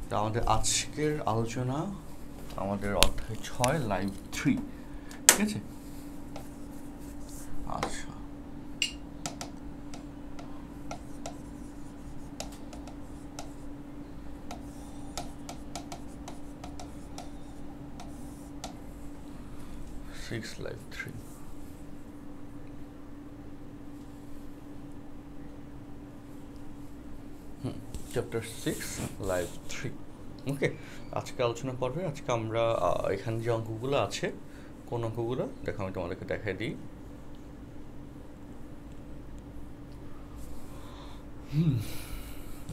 তো আমাদের আজকের আলোচনা আমাদের অধ্যায় 6 লাইভ 3, ঠিক আছে? আচ্ছা, সিক্স লাইভ 3। Chapter 6 live 3। ওকে, আজকে আলোচনা পর্বে আজকে আমরা এখানে যে অঙ্কগুলো আছে, কোন অঙ্কগুলো দেখো আমি তোমাদেরকে দেখাই দিই।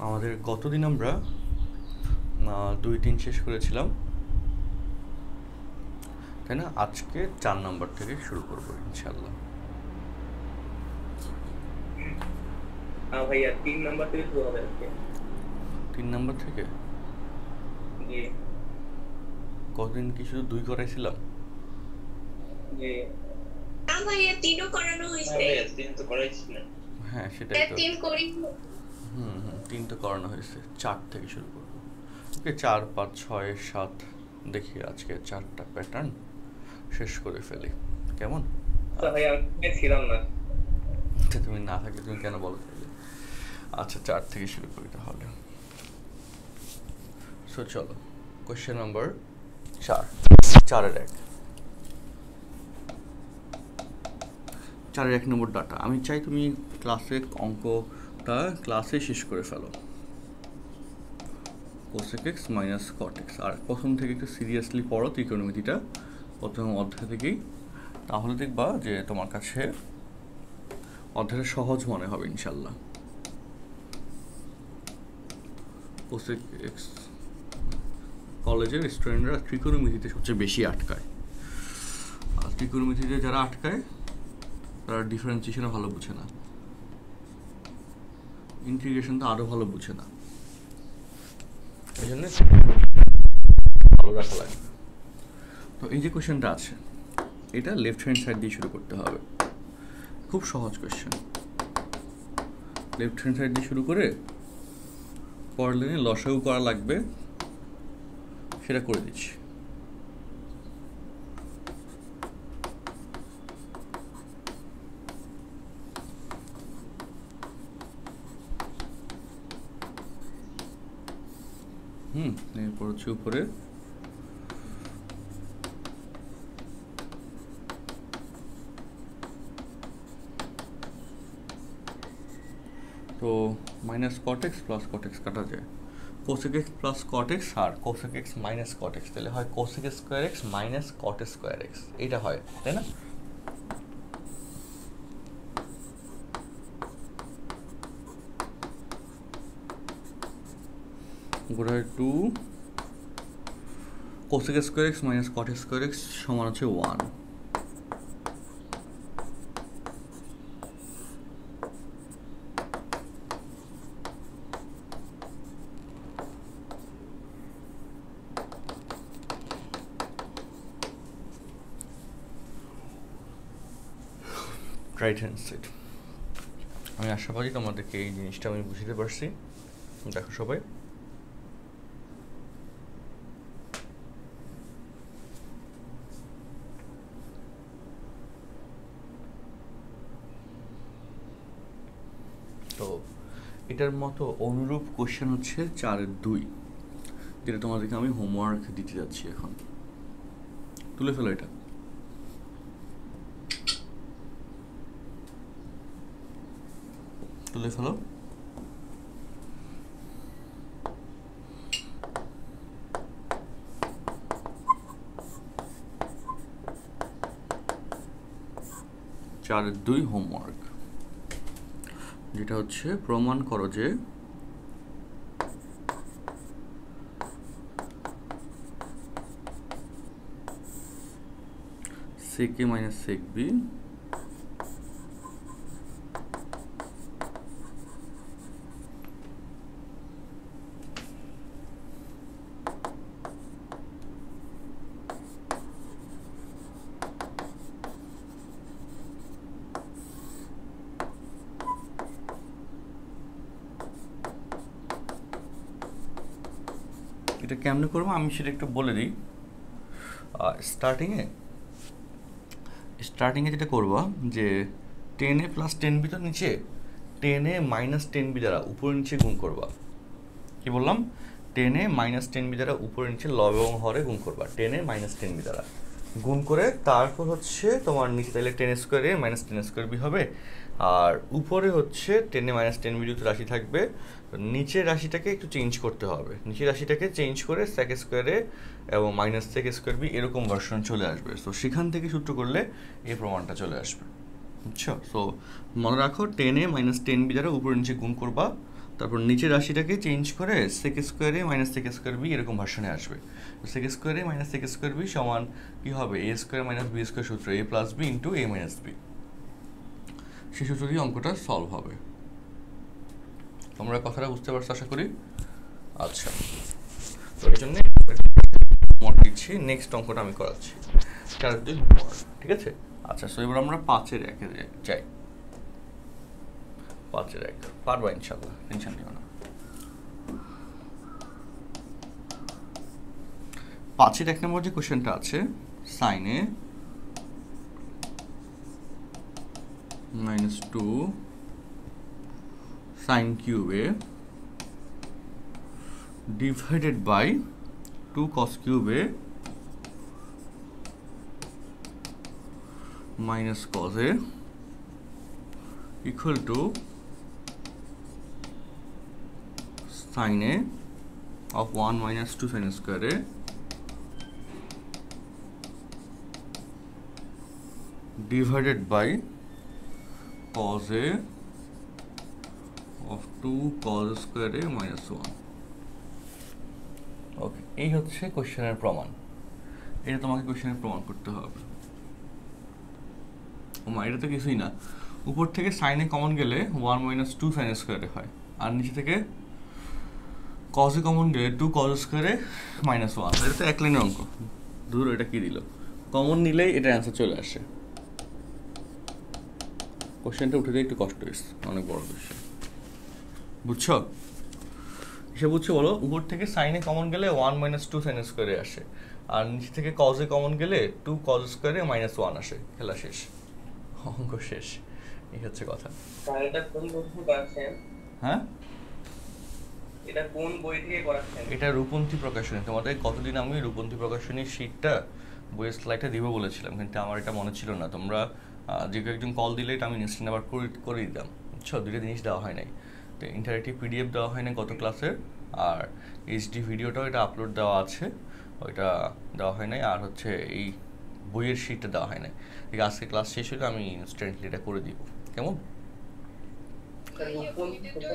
আমাদের গতদিন আমরা 2-3 শেষ করেছিলাম, তাই না? আজকে 4 নম্বর থেকে শুরু করবো ইনশাল্লাহ। ভাইয়া 3 নাম্বার থেকে শুরু হবে আজকে। 3 নম্বর থেকে? জি কতদিন কি শুধু 2 করাইছিলাম? জি না ভাইয়া 3ও করানো হয়েছে। ভাইয়া 3 তো করাইছিলেন। হ্যাঁ সেটাই তো। 3 করি। 3 তো করানো হয়েছে, 4 থেকে শুরু করবো। ওকে, 4, 5, 6, 7 দেখি আজকে 4টা প্যাটার্ন শেষ করে ফেলি, কেমন? ভাইয়া আমি ছিলাম না। তুমি না থাকলে তুমি কেন বলো তাহলে? আচ্ছা, 4 থেকে শুরু করি তাহলে। সো চলো, কোয়েশ্চেন নাম্বার 4, 4-এর 1। 4-এর 1 নম্বর ডাটা। আমি চাই তুমি ক্লাসে অঙ্কটা ক্লাসে শেষ করে ফেলো। Cosec X minus cot X. আর প্রথম থেকে একটু সিরিয়াসলি পড়ো ত্রিকোণমিতিটা, প্রথম অধ্যায় থেকেই, তাহলে দেখবা যে তোমার কাছে অধ্যায়টা সহজ মনে হবে ইনশাল্লাহ। কোসেক এক্স কলেজের স্টুডেন্টরা ত্রিকোণমিতিতে সবচেয়ে বেশি আটকায়, আর ত্রিকোণমিতিতে যারা আটকায় তারা ডিফারেন্সিয়েশনও ভালো বুঝে না, ইন্টিগ্রেশন তো আরও ভালো বুঝে না, এই জন্য ভালো রাখা লাগবে। তো এই যে কোয়েশ্চেনটা আছে, এটা লেফট হ্যান্ড সাইড দিয়ে শুরু করতে হবে। খুব সহজ কোয়েশ্চেন। লেফট হ্যান্ড সাইড দিয়ে শুরু করে পরের লাইনে লসাগু করা লাগবে, সেটা করে দিচ্ছি। এরপর হচ্ছে উপরে তো minus cot X plus cot X কাটা যায়, cosec X plus cot X আর cosec X minus cot X, তাহলে হয় cosec square X minus cot square X, এটা হয়, তাই না? গোটা 2 cosec square X minus cot square X সমান হচ্ছে 1। Right hand side. আমি আশাবাদী তোমাদেরকে এই জিনিসটা আমি বুঝতে পারছি। দেখো সবাই, তো এটার মতো অনুরূপ কোশ্চেন হচ্ছে 4-এর 2, যেটা তোমাদেরকে আমি হোমওয়ার্ক দিতে যাচ্ছি এখন। তুলে ফেলো, এটা তুলে ফেলো। চারের 2 হোমওয়ার্ক, যেটা হচ্ছে প্রমাণ করো যে sec a minus sec b এটা কেমনে করবো আমি সেটা একটু বলে দিই। স্টার্টিংয়ে যেটা করবো যে 10a + 10b তো নিচে, 10a - 10b দ্বারা উপরে নিচে গুণ করবা। কি বললাম? 10a - 10b দ্বারা উপরে নিচে লব এবং হরে গুণ করবা, 10a - 10b দ্বারা গুণ করে তারপর হচ্ছে তোমার নিচে তাহলে 10² - 10² হবে, আর উপরে হচ্ছে 10a - 10b যুক্ত রাশি থাকবে। নিচের রাশিটাকে একটু চেঞ্জ করতে হবে, নিচের রাশিটাকে চেঞ্জ করে sec² এবং -sec² এরকম ভার্সন চলে আসবে। সো সেখান থেকে সূত্র করলে এই প্রমাণটা চলে আসবে, বুঝছো? সো মনে রাখো 10a - 10b দ্বারা উপরে নিচে গুণ করবা, তারপর নিচের রাশিটাকে চেঞ্জ করে sec² - sec² এরকম ভার্সনে আসবে। sec² - sec² সমান কি হবে? a² - b² সূত্র, a + b × a - b। সেই সূত্র দিয়ে অঙ্কটা সলভ হবে। তোমরা কথাটা বুঝতে পারছো আশা করি। আচ্ছা, তো এই জন্য মত দিচ্ছি, নেক্সট অঙ্কটা আমি করাচ্ছি, ঠিক আছে? আচ্ছা, সো এবার আমরা 5-এর 1-এ যাই। 5-এর 1 পারবা ইনশাল্লাহ, টেনশন নিও না। 5-এর 1 নম্বর যে কোশ্চেনটা আছে, sin a -2 sin cube a divided by 2 cos cube a minus cos a equal to sin a of 1 - 2 sin square a divided by cos a of 2 cos square a minus 1। ওকে, এই হচ্ছে কোশ্চেনের প্রমাণ। এটা তোমাকে কোশ্চেনের প্রমাণ করতে হবে। এটা তো কিছুই না, উপর থেকে সাইনে কমন গেলে 1 - 2 sin square হয়, আর নিচে থেকে cos এ কমন গেলে 2 cos square minus 1। এটা তো এক লাইনের অঙ্ক, দূর এটা কি দিল, কমন নিলেই এটা অ্যান্সার চলে আসে। কোশ্চেনটা উঠে দিয়ে একটু কষ্ট হয়েছে, অনেক বড় কোশ্চেন, বুঝছো? সে বুঝছো বলো? উপর থেকে সাইনে কমন গেলে 1 - 2 sin square আসে, আর নিচে থেকে cos এ কমন গেলে 2 cos square minus 1 আসে। খেলা শেষ, অঙ্ক শেষ, এই হচ্ছে কথা। এটা কোন বই থেকে করাচ্ছেন? হ্যাঁ, এটা কোন বই থেকে করাচ্ছেন? এটা রূপন্থী প্রকাশনী। তোমাদের কতদিন আমি রূপন্থী প্রকাশনীর শীটটা বইয়ের স্লাইডটা দিব বলেছিলাম, কিন্তু আমার এটা মনে ছিল না। তোমরা যে একজন কল দিলে এটা আমি ইনস্ট্যান্ট আবার করে দিতাম, বুঝছো? দুটো জিনিস দেওয়া হয় নাই, তো ইন্টারেক্টিভ পিডিএফ দেওয়া হয় না গত ক্লাসের, আর এইচডি ভিডিওটাও এটা আপলোড দেওয়া আছে, ওইটা দেওয়া হয় নাই, আর হচ্ছে এই বইয়ের শীটটা দেওয়া হয় নাই। ঠিক আজকে ক্লাস শেষ হলে আমি ইনস্ট্যান্টলি এটা করে দিব, কেমন?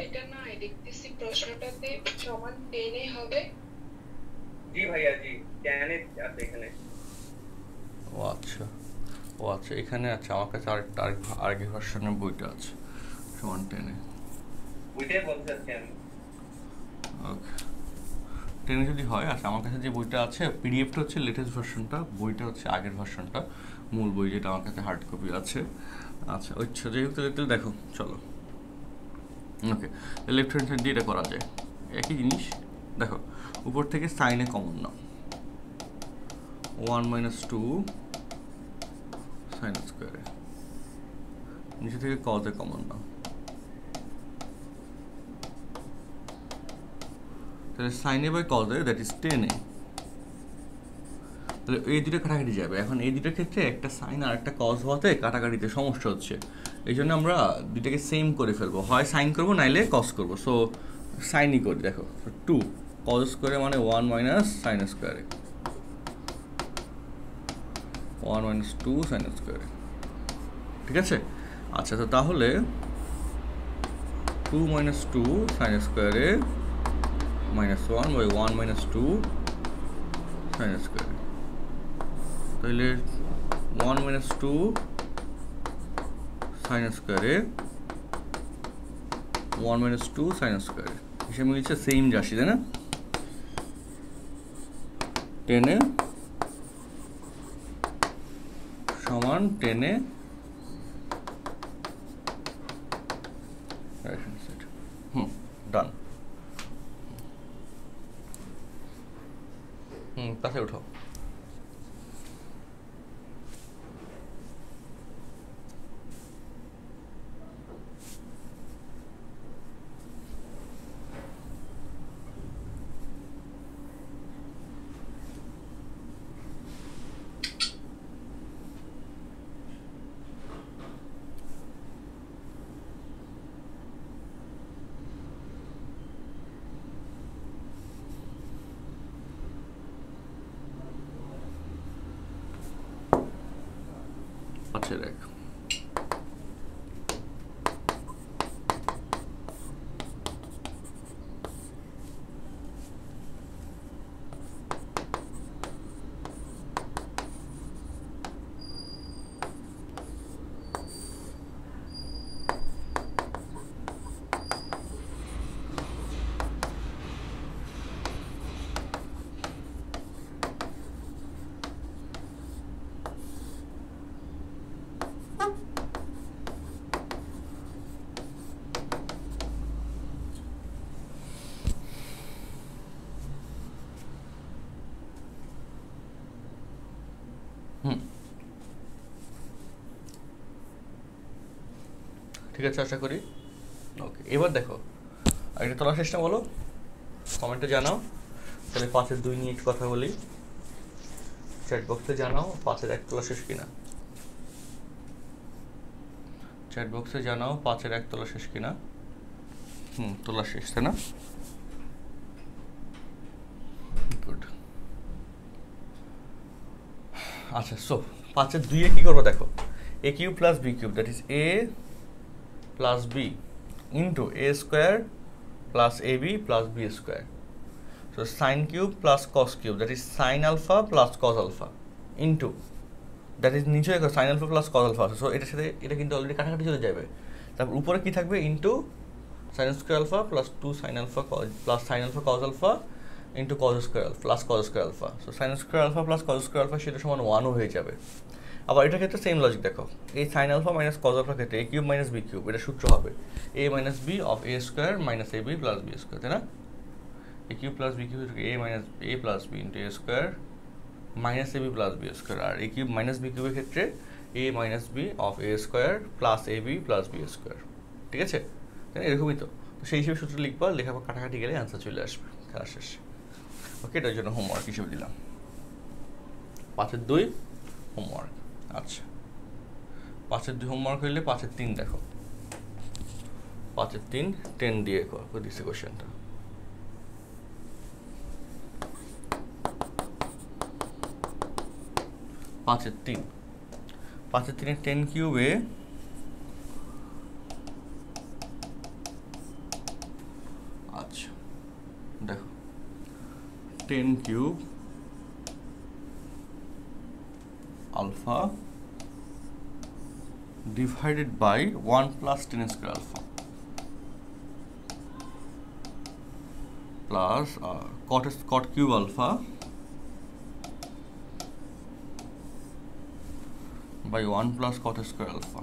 এটা না দেখতেছি প্রশ্নটাতে সমান 10 এ হবে। জি ভাইয়া, জি 10 এ আছে এখানে। ও আচ্ছা, এখানে আছে আমার কাছে আরেক ভার্সনের বইটা আছে সমান 10 এ। ওইটাই বলতে চাচ্ছি আমি। ওকে, 10 এ যদি হয়, আচ্ছা আমার কাছে যে বইটা আছে পিডিএফটা হচ্ছে লেটেস্ট ভার্সনটা, বইটা হচ্ছে আগের ভার্সনটা, মূল বই যেটা আমার কাছে হার্ড কপি আছে। আচ্ছা, যেহেতু দেখো চলো, ওকে, লেফট হ্যান্ড সাইড দিয়ে এটা করা যায়। একই জিনিস দেখো, উপর থেকে সাইনে কমন নাও, 1 - 2 sin square, নিচে থেকে cos এ কমন নাও, তাহলে sin a by cos a that is 10 a। তাহলে এই দুটো কাটাকাটি যাবে। এখন এই দুটোর ক্ষেত্রে একটা সাইন আর একটা cos হওয়াতে কাটাকাটিতে সমস্যা হচ্ছে, এই জন্য আমরা দুইটাকে সেম করে ফেলবো, হয় সাইন করবো নাইলে cos করবো। সো সাইনই করি, দেখো 2 cos square মানে 1 - sin square, 1 - 2 sin square, ঠিক আছে? আচ্ছা, তো তাহলে 2 - 2 sin square minus 1 by 1 - 2 sin square, তাহলে 1 - 2 sin square 1 - 2 sin square হিসেবে মিলছে সেম রাশি, তাই না? 10 এ সমান 10 এ ডান। ক্লাসে উঠো। আচ্ছা দেখ, ঠিক আছে, আশা করি। ওকে, এবার দেখো আরেকটা তোলার চেষ্টা বলো, কমেন্টে জানাও। তাহলে 5-এর 2 নিয়ে একটু কথা বলি। চ্যাট বক্সে জানাও 5-এর 1 তোলা শেষ কিনা। চ্যাট বক্সে জানাও 5-এর 1 তোলা শেষ কিনা। তোলা শেষ, তাই না? গুড। আচ্ছা, সো 5-এর 2-এ কি করবো দেখো, a cube plus b cube, that is a plus b into a square plus ab plus b square. So sine cube plus cos cube, that is sine alpha plus cos alpha into, that is নিচে sine alpha plus cos alpha. So এটার সাথে এটা কিন্তু already কাটাকাটি চলে যাবে। তারপর উপরে কি থাকবে, into sine square alpha plus 2 sine alpha plus sine alpha cos alpha into cos square alpha plus cos square alpha. So sine square alpha plus cos square alpha সেটা সমান 1ও হয়ে যাবে। আবার এটার ক্ষেত্রে সেম লজিক দেখো, এই সাইন আলফা মাইনাস কস আলফার ক্ষেত্রে a cube minus b cube, এটা সূত্র হবে a minus b of a square minus ab plus b square, তাই না? a cube plus b cube a minus a plus b into a square minus ab plus b square. আর a cube minus b কিউবের ক্ষেত্রে a minus b of a square plus ab plus b square. ঠিক আছে, তাই না? এরকমই তো। সেই হিসেবে সূত্র লিখবা, লেখার পর কাটাকাটি গেলে অ্যান্সার চলে আসবে, খেলা শেষ। ওকে, এটার জন্য হোমওয়ার্ক হিসেবে দিলাম 5-এর 2 হোমওয়ার্ক। আচ্ছা, 5-এর 2 হোমওয়ার্ক হইলে 5-এর 3 দেখো, 5-এর 3 10 দিয়ে দিচ্ছে কোশ্চেনটা। পাঁচের 3-এর 10 কিউবে আচ্ছা দেখো 10 cube alpha divided by 1 plus 10 square alpha plus cot cube alpha by 1 plus cot square alpha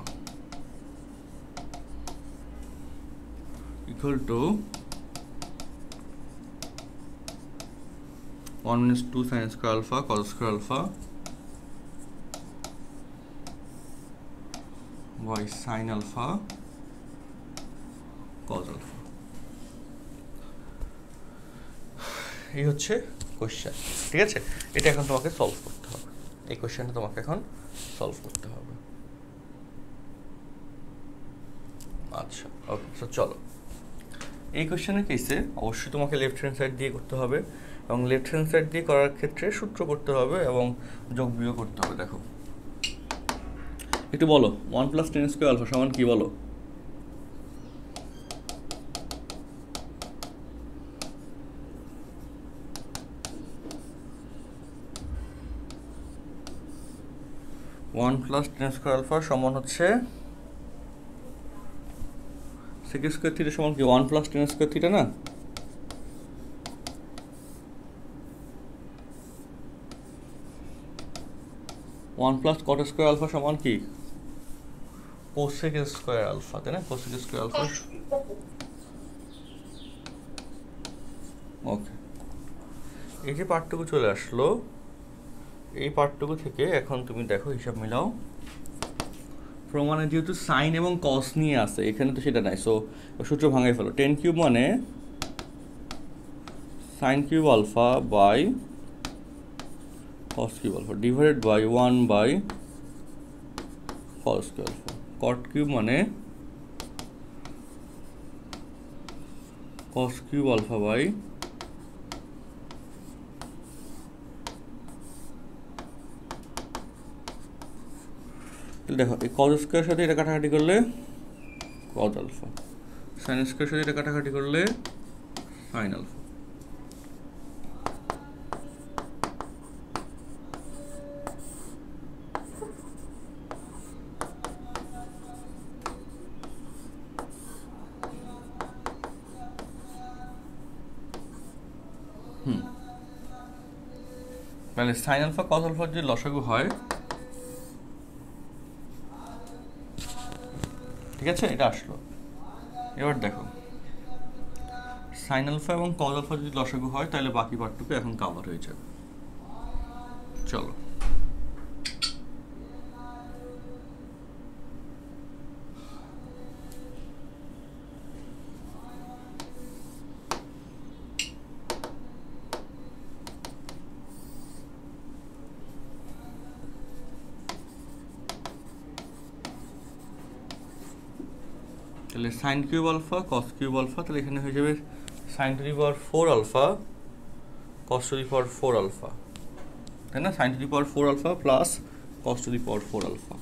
equal to 1 minus 2 sin square alpha cos square alpha by sin alpha cos alpha। এই হচ্ছে কোশ্চেন, ঠিক আছে? এটা এখন তোমাকে solve করতে হবে, এই কোশ্চেনটা তোমাকে এখন সলভ করতে হবে। আচ্ছা ওকে, সো চলো এই কোশ্চেনের কেসে অবশ্যই তোমাকে লেফট হ্যান্ড সাইড দিয়ে করতে হবে এবং লেফট হ্যান্ড সাইড দিয়ে করার ক্ষেত্রে সূত্র করতে হবে এবং যোগ বিয়োগ করতে হবে। দেখো একটু বলো 1 plus 10 square alpha সমান কি বলো? ওয়ান প্লাস 10 স্কোয়ার আলফা সমান হচ্ছে sec স্কোয়ার থিটা সমান কি 1 plus 10 স্কোয়ার থিটা না? One plus cot square alpha সমান কি কোসেক স্কোয়ার আলফা, তাই না? Cosec square alpha. ওকে, এই যে পার্টটুকু চলে আসলো, এই পার্টটুকু থেকে এখন তুমি দেখো হিসাব মিলাও। প্রমাণে যেহেতু সাইন এবং কস নিয়ে আসে, এখানে তো সেটা নাই, সো সূত্র ভাঙাই ফেলো। 10 কিউব মানে sine cube alpha by cos cube alpha divided by 1 by cos cube alpha. Cot cube মানে কস কিউব আলফা বাই দেখো এই কজ স্কোয়ারের সাথে এটা কাটাকাটি করলে কজ আলফা, সাইন স্কোয়ারের সাথে এটা কাটাকাটি করলে সাইন আলফা। তাহলে সাইন আলফা কজ আলফার যে লসাগু হয়, ঠিক আছে, এটা আসলো। এবার দেখো সাইন আলফা এবং কজ আলফা যদি লসাগু হয় তাহলে বাকি পার্টটুকু এখন কভার হয়ে যাবে। চলো তাহলে sine cube alpha cos cube alpha, তাহলে এখানে হয়ে যাবে sine to the power 4 alpha cos to the power 4 alpha, তাই না? Sine to the power 4 alpha plus cos to the power 4 alpha.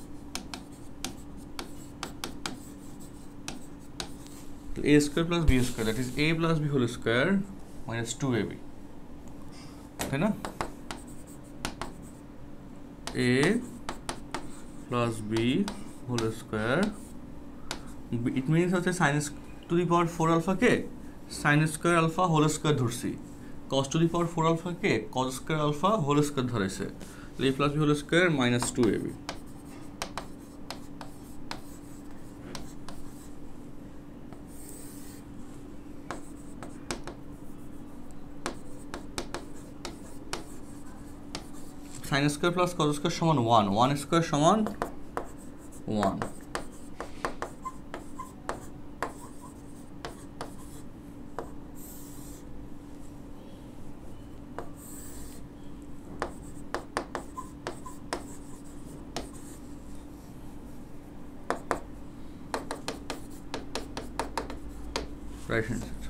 a square plus B square, that is a plus B whole square minus 2ab, তাই না? a plus B whole square, it means হচ্ছে sine to the power 4 আলফাকে sine square alpha whole square ধরছি, cos to the power 4 আলফাকে cos square alpha whole square ধরেছে, তাহলে a plus B whole square minus 2ab। Sine square plus cos square সমান 1, 1 square সমান 1। Right hand side.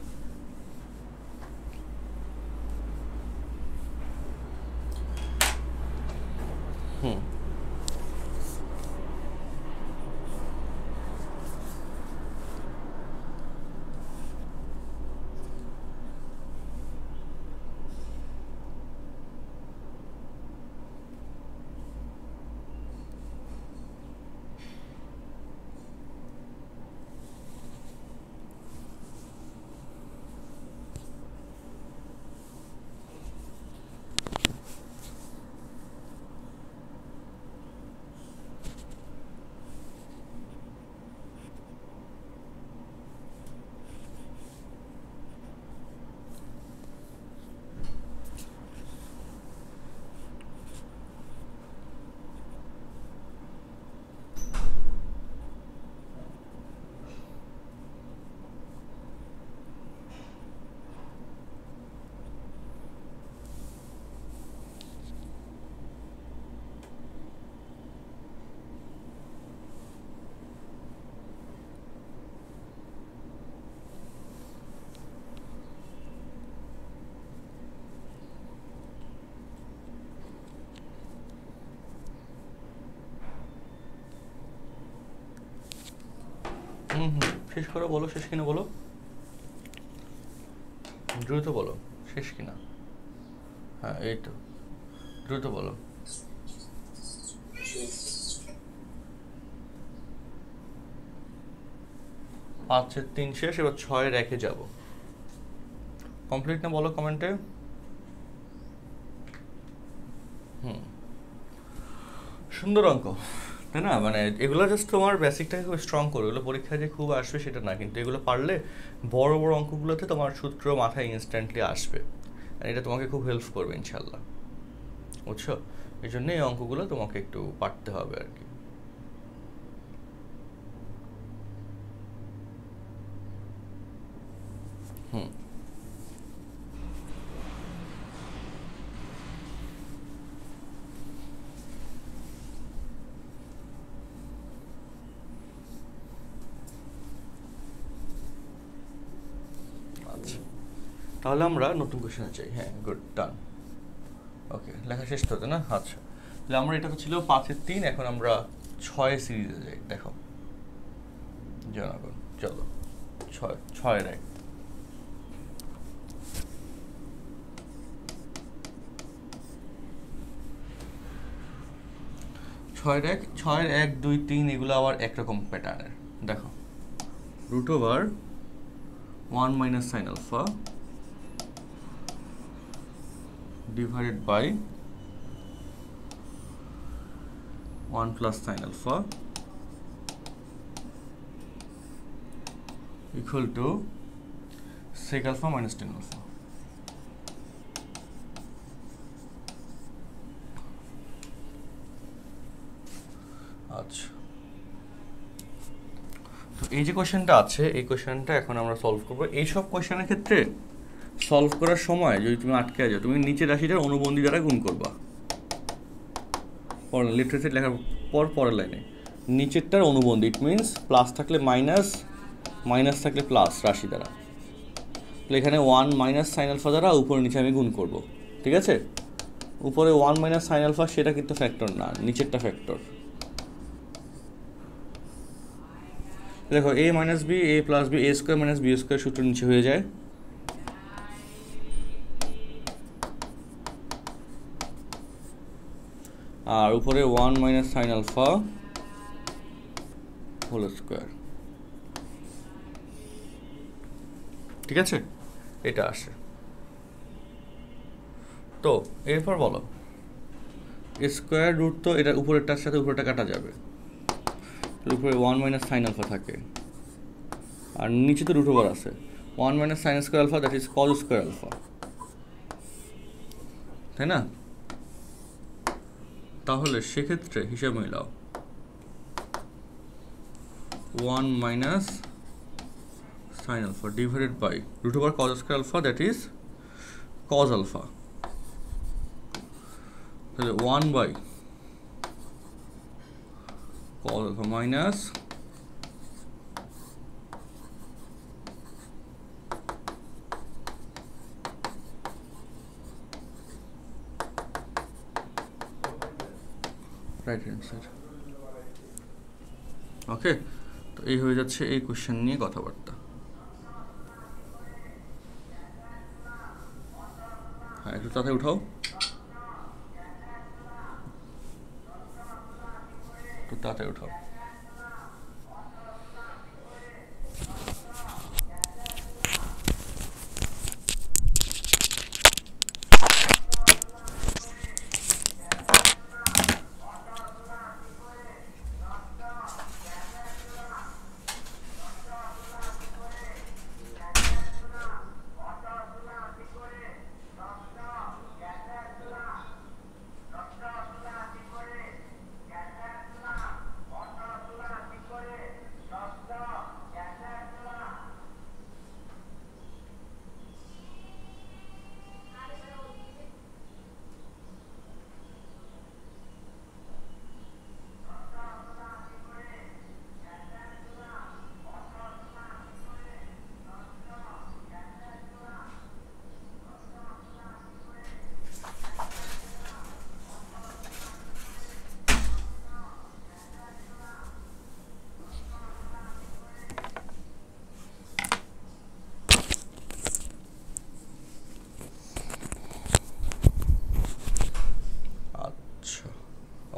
শেষ করো, বলো শেষ কিনা, বলো দ্রুত বলো শেষ কিনা। হ্যাঁ এই তো, দ্রুত বলো। 5-এর 3 শেষ, এবার 6-এর 1-এ যাব। কমপ্লিট না বলো কমেন্টে। সুন্দর অঙ্ক, তাই না? মানে এগুলো জাস্ট তোমার বেসিকটাকে খুব স্ট্রং করো, এগুলো পরীক্ষায় যে খুব আসবে সেটা না, কিন্তু এগুলো পারলে বড় বড় অঙ্কগুলোতে তোমার সূত্র মাথায় ইনস্ট্যান্টলি আসবে। এটা তোমাকে খুব হেল্প করবে ইনশাল্লাহ, বুঝছো? এই জন্য এই অঙ্কগুলো তোমাকে একটু পারতে হবে আর কি। আচ্ছা, তাহলে আমরা নতুন কোশ্চেনে চাই। হ্যাঁ, গুড, ডান। ওকে, লেখা শেষ তো না? আচ্ছা, তাহলে আমরা এটা তো ছিল 5-এর 3, এখন আমরা 6 সিরিজে যাই। দেখো জনগণ, চলো 6-এর 1। 6-এর 1, 2, 3 এগুলো আবার একরকম প্যাটার্নের। দেখো √1 - sin alpha divided by 1 + sin alpha equal to sec alpha - tan alpha। আচ্ছা, তো এই যে কোশ্চেনটা আছে, এই কোশ্চেনটা এখন আমরা সলভ করবো। এইসব কোশ্চেনের ক্ষেত্রে সলভ করার সময় যদি তুমি আটকে যাও, তুমি নিচের রাশিটার অনুবন্ধী দ্বারা গুণ করবা। লেফট সাইড লেখার পর পরের লাইনে নিচেরটার অনুবন্ধী, ইট মিনস প্লাস থাকলে মাইনাস, মাইনাস থাকলে প্লাস রাশি দ্বারা। তাহলে এখানে 1 - sin alpha দ্বারা উপরে নিচে আমি গুণ করব, ঠিক আছে? উপরে 1 - sin alpha সেটা কিন্তু ফ্যাক্টর না, নিচেরটা ফ্যাক্টর। দেখো a - b, a + b, a² - b² সূত্র নিচে হয়ে যায়। আর উপরে 1 - sin alpha হোল স্কোয়ার, ঠিক আছে? এটা আসে। তো এরপর বলো, স্কোয়ার রুট তো এটা উপরেরটার সাথে উপরেরটা কাটা যাবে, উপরে 1 - sin alpha থাকে, আর নিচে তো √ওভার আছে। 1 - sin² alpha, that is cos² alpha, তাই না? তাহলে সেক্ষেত্রে হিসাব মিলাও, 1 - sin alpha divided by √cos² alpha, that is cos alpha। তাহলে 1/cos alpha minus right hand side. Okay, তো এই হয়ে যাচ্ছে এই কোশ্চেন নিয়ে কথাবার্তা। হ্যাঁ, একটু তাড়াতাড়ি উঠাও, একটু তাড়াতাড়ি উঠাও।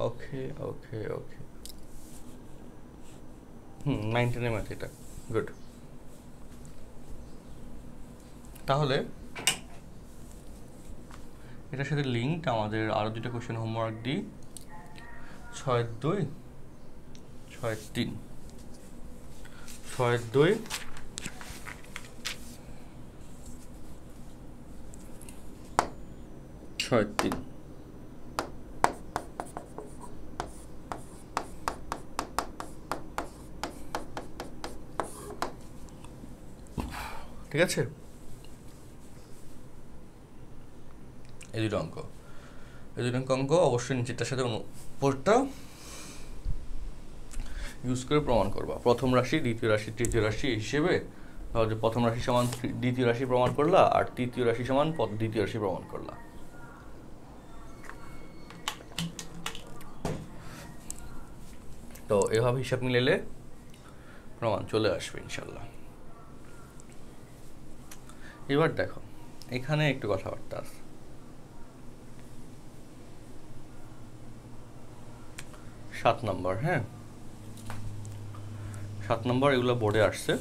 ওকে ওকে ওকে, 19 ম্যাথ এটা, গুড। তাহলে এটার সাথে লিঙ্ক আমাদের আরো দুটো কোশ্চেন হোমওয়ার্ক দিই, 6-2, 6-3, 6-2, 6-3 6 3 ঠিক আছে। এই দুটো অঙ্ক অবশ্যই নিচেরটার সাথে উপরটা ইউজ করে প্রমাণ করবা। প্রথম রাশি, দ্বিতীয় রাশি, তৃতীয় রাশি হিসেবে তাহলে প্রথম রাশি সমান দ্বিতীয় রাশি প্রমাণ করলা, আর তৃতীয় রাশি সমান দ্বিতীয় রাশি প্রমাণ করলা। তো এভাবে হিসাব মিলাইলে প্রমাণ চলে আসবে ইনশাল্লাহ। এবার দেখো এখানে একটু কথাবার্তা আছে। 7 নম্বর, হ্যাঁ 7 নম্বর এগুলো বোর্ডে আসছে।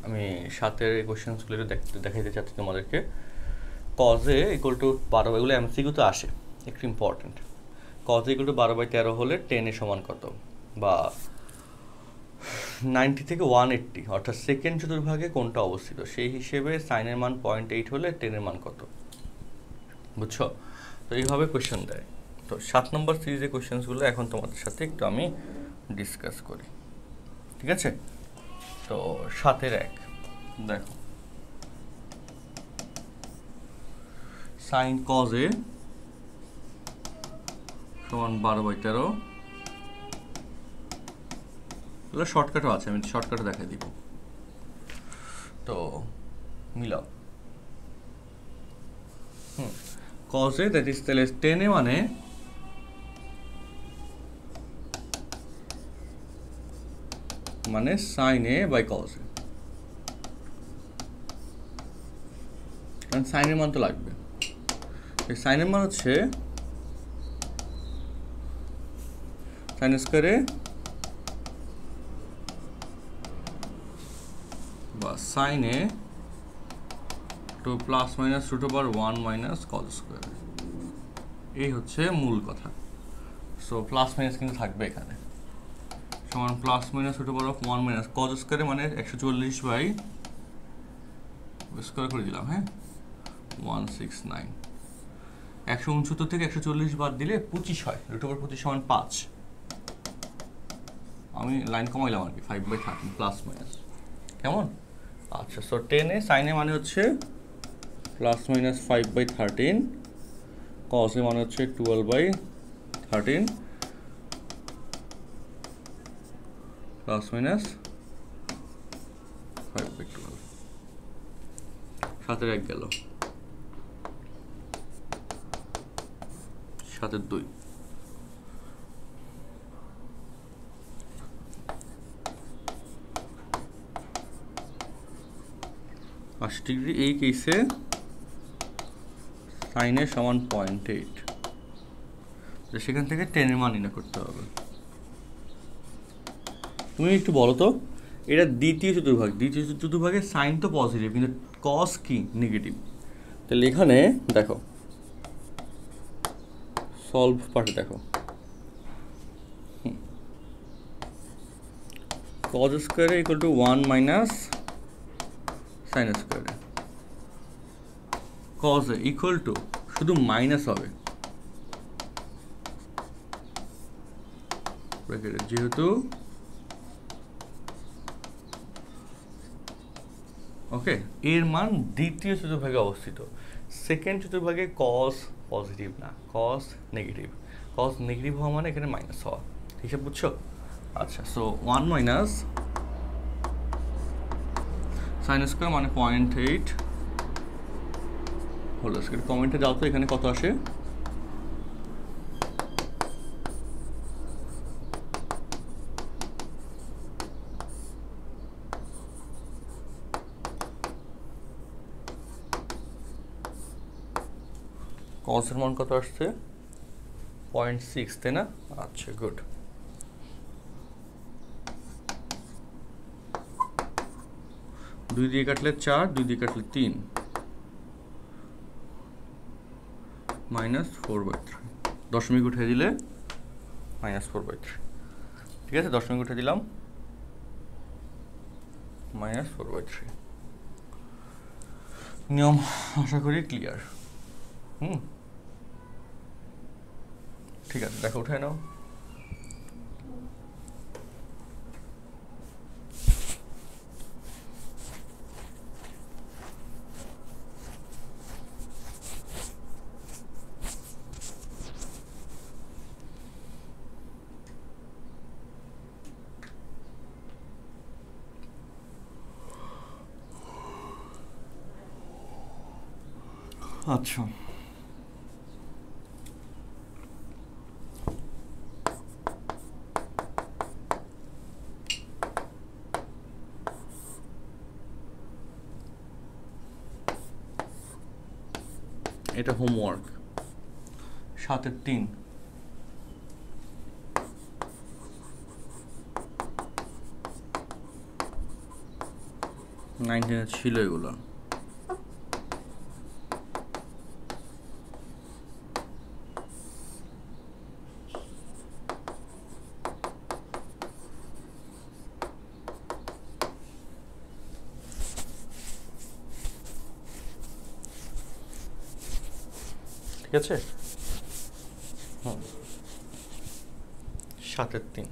আমি 7-এর কোয়েশ্চেন্সগুলো দেখাইতে চাচ্ছি তোমাদেরকে। কজে ইকুয়াল টু 12, এগুলো এমসিকিউ তো আসে, একটু ইম্পর্টেন্ট। কজে ইকুয়াল টু 12/13 হলে 10 এর সমান কত, বা 90 থেকে 180 অর্থাৎ সেকেন্ড চতুর্ভাগে কোনটা অবস্থিত, সেই হিসেবে সাইনের মান 0.8 হলে 10 এর মান কত, বুঝছো? তো এইভাবে কোয়েশ্চেন দেয়। তো 7 নম্বর সিরিজের কোয়েশ্চেন্সগুলো এখন তোমাদের সাথে একটু আমি ডিসকাস করি, ঠিক আছে? তো 7-এর 1 দেখো, সাইন কজ এ সমান 12/13। এগুলো শর্টকাটও আছে, আমি শর্টকাটও দেখাই দিব। তো মিলাও কজ এ দ্যাট ইজ তাহলে 10 এ মানে sine A by cos A, কারণ সাইনের মান তো লাগবে। সাইনের মান হচ্ছে সাইন স্কয়ারে বা sine A two plus minus √1 minus cos square, এই হচ্ছে মূল কথা। সো প্লাস মাইনাস কিন্তু থাকবে এখানে, সমান প্লাস মাইনাস √1 মাইনাস কজ স্কয়ারে মানে 140 স্কয়ার করে দিলাম, হ্যাঁ 169। 169 থেকে 140 বাদ দিলে 25 হয়, √25 সমান 5। আমি লাইন কমাইলাম আর কি, 5/13 প্লাস মাইনাস, কেমন? আচ্ছা, সো 10 এ সাইন এ মানে হচ্ছে প্লাস মাইনাস 5/13, কজ এ মানে হচ্ছে 12/13 প্লাস মাইনাস 5/12। 7-এর 1 গেল, 7-এর 2 80 ডিগ্রি। এই কেসে সাইন এ সমান 0.8, সেখান থেকে 10 এর মান নির্ণয় করতে হবে। তুমি একটু বলো তো, এটা দ্বিতীয় চতুর্ভাগে সাইন তো পজিটিভ, কিন্তু কস কি নেগেটিভ। তাহলে এখানে দেখো সলভ পার্টে দেখো, কজ স্কয়ারে ইকুয়াল টু 1 মাইনাস সাইন স্কয়ারে, কজ ইকুয়াল টু শুধু মাইনাস হবে, যেহেতু ওকে এর মান দ্বিতীয় চতুর্ভাগে অবস্থিত। সেকেন্ড চতুর্ভাগে কজ পজিটিভ না, কজ নেগেটিভ। কজ নেগেটিভ হওয়া মানে এখানে মাইনাস হওয়া, হিসাব বুঝছো? আচ্ছা, সো 1 মাইনাস সাইন স্কয়ার মানে 0.8 হলো স্কয়ার। কমেন্টে যাও তো এখানে কত আসে। কজের মান কত আসছে? 0.6, তাই না? আচ্ছা, গুড। দুই দিয়ে কাটলে 4, 2 দিয়ে কাটলে 3, -4/3। দশমিক উঠে দিলে -4/3, ঠিক আছে? দশমিক উঠে দিলাম, -4/3। নিয়ম আশা করি ক্লিয়ার। ঠিক আছে, দেখো উঠায় নাও। আচ্ছা, এটা হোমওয়ার্ক 7-3। 9-10 ছিল এগুলো। ঠিক আছে, 7-3।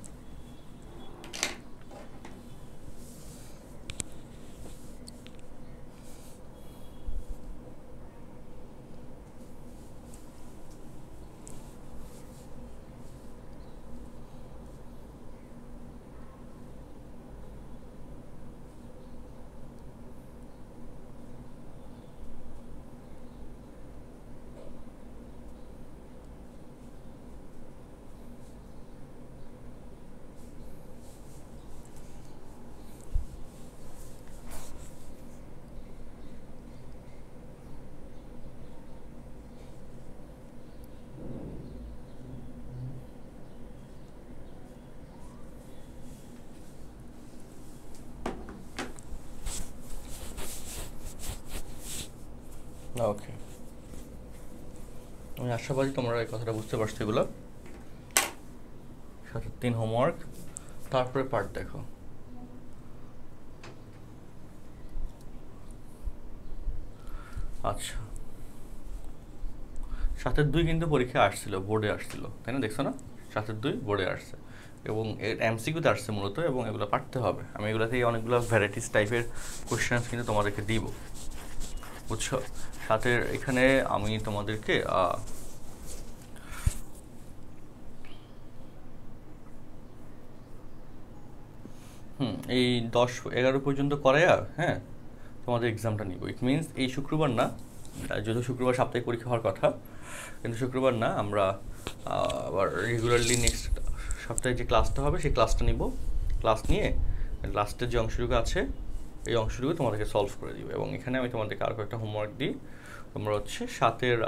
ওকে, আমি আশাবাদী তোমরা এই কথাটা বুঝতে পারছো। এগুলো 7-3 হোমওয়ার্ক, তারপরে পার্ট দেখো। আচ্ছা, 7-2 কিন্তু পরীক্ষায় আসছিল, বোর্ডে আসছিল, তাই না? দেখছো না, 7-2 বোর্ডে আসছে এবং এর এমসিকিউতে আসছে মূলত, এবং এগুলো পারতে হবে। আমি এগুলো থেকে অনেকগুলো ভ্যারাইটিস টাইপের কোয়েশ্চেন কিন্তু তোমাদেরকে দিব, বুঝছো? সাথে এখানে আমি তোমাদেরকে এই 10-11 পর্যন্ত করাইয়া, হ্যাঁ, তোমাদের এক্সামটা নিব। ইট মিনস এই শুক্রবার না, যদিও শুক্রবার সাপ্তাহিক পরীক্ষা হওয়ার কথা, কিন্তু শুক্রবার না, আমরা আবার রেগুলারলি নেক্সট সপ্তাহে যে ক্লাসটা হবে সেই ক্লাসটা নিব। ক্লাস নিয়ে লাস্টের যে অংশটুকু আছে এই অংশটুকু তোমাদেরকে সলভ করে দিব, এবং এখানে আমি তোমাদেরকে আরও একটা হোমওয়ার্ক দিই। তোমরা হচ্ছে 7-এর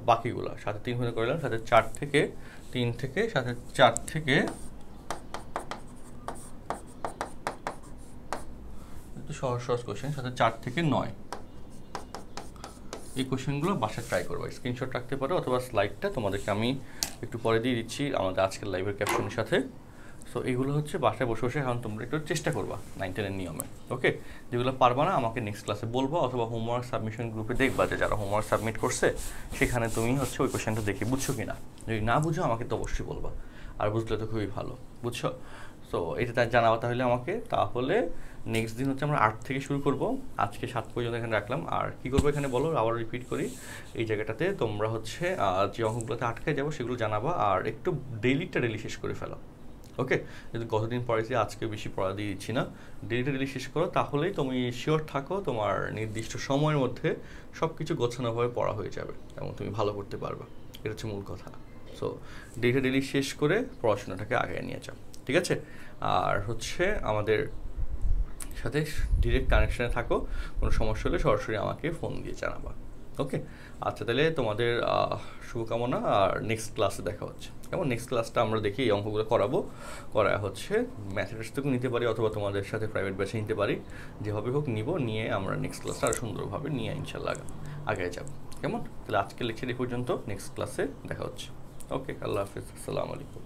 বাকিগুলো 7-3 হতে করলাম, 7-এর 4 থেকে 3 থেকে 7-এর 4 থেকে সহজ সহজ কোয়েশ্চেন, 7-এর 4 থেকে 9 এই কোয়েশ্চেনগুলো বাসায় ট্রাই করবো। স্ক্রিনশট রাখতে পারো, অথবা স্লাইডটা তোমাদেরকে আমি একটু পরে দিয়ে দিচ্ছি আমাদের আজকের লাইভের ক্যাপশনের সাথে। সো এইগুলো হচ্ছে বাসায় বসে বসে এখন তোমরা একটু চেষ্টা করবা 9-10-এর নিয়মে। ওকে, যেগুলো পারবা না আমাকে নেক্সট ক্লাসে বলবো, অথবা হোমওয়ার্ক সাবমিশন গ্রুপে দেখবা যে যারা হোমওয়ার্ক সাবমিট করছে সেখানে তুমি হচ্ছে ওই কোয়েশ্চেনটা দেখে বুঝছো কিনা। যদি না বুঝো আমাকে তো অবশ্যই বলবা, আর বুঝলে তো খুবই ভালো, বুঝছো? সো এটা তার জানাবা তাহলে আমাকে। তাহলে নেক্সট দিন হচ্ছে আমরা 8 থেকে শুরু করব, আজকে 7 পর্যন্ত এখানে রাখলাম। আর কি করবো এখানে বলো, আবার রিপিট করি। এই জায়গাটাতে তোমরা হচ্ছে যে অঙ্কগুলোতে আটকে যাবো সেগুলো জানাবা, আর একটু ডেইলি শেষ করে ফেলো। ওকে, যদি গতদিন পড়াইছি আজকে বেশি পড়া দিয়ে দিচ্ছি না, ডেইলি শেষ করো, তাহলেই তুমি শিওর থাকো তোমার নির্দিষ্ট সময়ের মধ্যে সব কিছু গোছানোভাবে পড়া হয়ে যাবে এবং তুমি ভালো করতে পারবে। এটা হচ্ছে মূল কথা। সো ডেইলি শেষ করে পড়াশোনাটাকে আগে নিয়ে যাও, ঠিক আছে? আর হচ্ছে আমাদের সাথে ডিরেক্ট কানেকশানে থাকো, কোনো সমস্যা হলে সরাসরি আমাকে ফোন দিয়ে জানাবা। ওকে, আচ্ছা, তাহলে তোমাদের শুভকামনা, আর নেক্সট ক্লাসে দেখা হচ্ছে। কেমন? নেক্সট ক্লাসটা আমরা দেখি এই অঙ্কগুলো করা হচ্ছে ম্যাথমেটিক্স থেকেও নিতে পারি, অথবা তোমাদের সাথে প্রাইভেট ব্যাচে নিতে পারি, যেভাবে হোক নিয়ে আমরা নেক্সট ক্লাসটা আরও সুন্দরভাবে নিয়ে ইনশাল্লাহ আগে যাব। কেমন? তাহলে আজকে লেকচার এই পর্যন্ত, নেক্সট ক্লাসে দেখা হচ্ছে। ওকে, আল্লাহ হাফিজ, আসসালামু আলাইকুম।